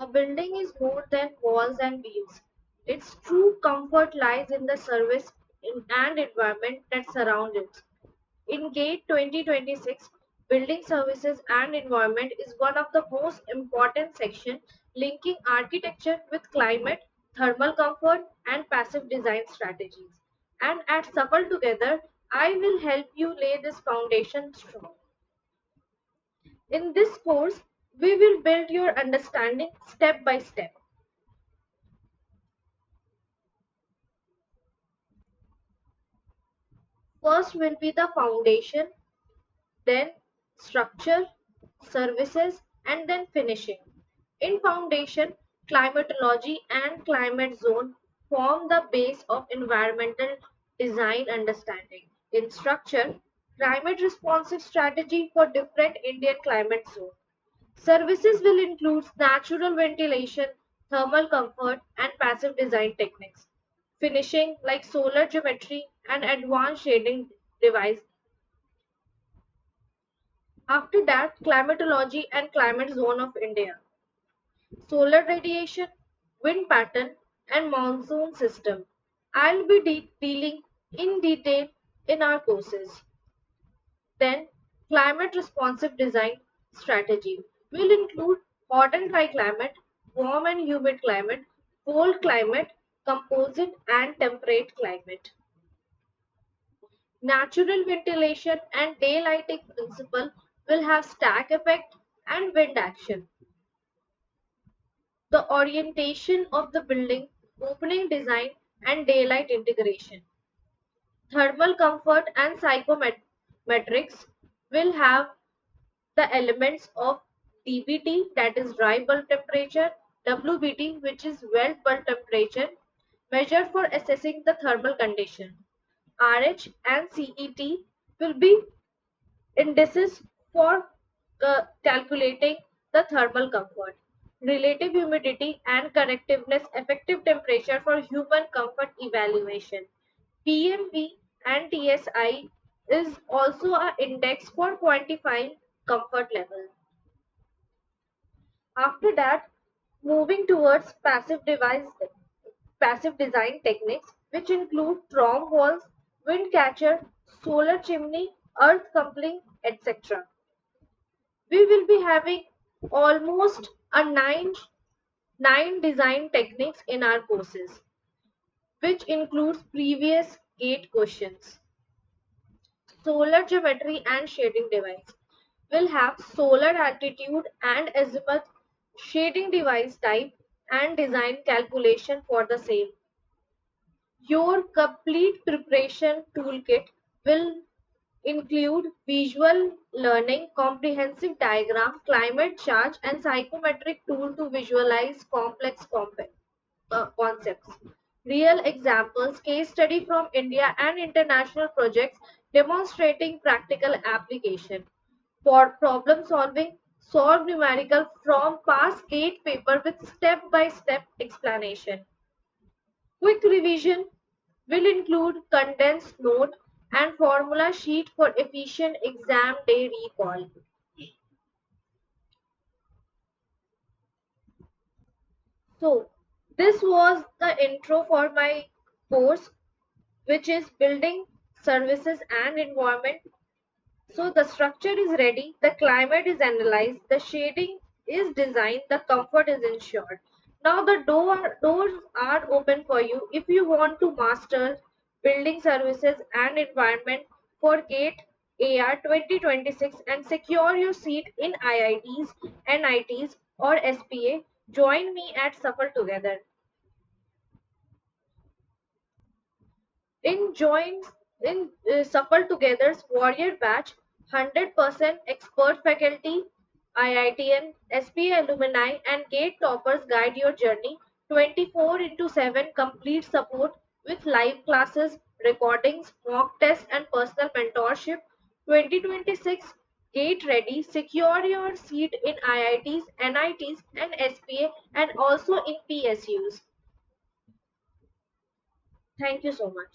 A building is more than walls and beams. Its true comfort lies in the service and environment that surround it. In GATE 2026, building services and environment is one of the most important sections linking architecture with climate, thermal comfort, and passive design strategies. And at Safal Together, I will help you lay this foundation strong. In this course, we will build your understanding step by step. First will be the foundation, then structure, services, and then finishing. In foundation, climatology and climate zone form the base of environmental design understanding. In structure, climate responsive strategy for different Indian climate zones. Services will include natural ventilation, thermal comfort, and passive design techniques. Finishing like solar geometry and advanced shading device. After that, climatology and climate zone of India, solar radiation, wind pattern, and monsoon system. I'll be dealing in detail in our courses. Then, climate responsive design strategy will include hot and dry climate, warm and humid climate, cold climate, composite and temperate climate. Natural ventilation and daylighting principle will have stack effect and wind action. The orientation of the building, opening design, and daylight integration. Thermal comfort and psychometrics will have the elements of DBT, that is dry bulb temperature, WBT, which is wet bulb temperature, measured for assessing the thermal condition. RH and CET will be indices for calculating the thermal comfort, relative humidity and convectiveness, effective temperature for human comfort evaluation. PMV and TSI is also an index for quantifying comfort level. After that, moving towards passive design techniques, which include trom walls, wind catcher, solar chimney, earth coupling, etc. We will be having almost a nine design techniques in our courses, which includes previous gate questions. Solar geometry and shading device will have solar altitude and azimuth shading device type and design calculation for the same. Your complete preparation toolkit will include visual learning, comprehensive diagram, climate chart, and psychometric tool to visualize complex concepts. Real examples, case study from India and international projects demonstrating practical application. For problem solving, solve numerical from past gate paper with step-by-step explanation. Quick revision will include condensed note and formula sheet for efficient exam day recall. So, this was the intro for my course, which is building services and environment. So the structure is ready, the climate is analyzed, the shading is designed, the comfort is ensured. Now the doors are open for you if you want to master building services and environment for GATE AR 2026 and secure your seat in IITs, NITs or SPA. Join me at Suffer Together. In joins in Suffer Together's Warrior Batch, 100% expert faculty, IITN, SPA alumni, and GATE toppers guide your journey 24 into 7 complete support with live classes, recordings, mock tests, and personal mentorship. 2026 GATE ready, secure your seat in IITs, NITs, and SPA, and also in PSUs. Thank you so much.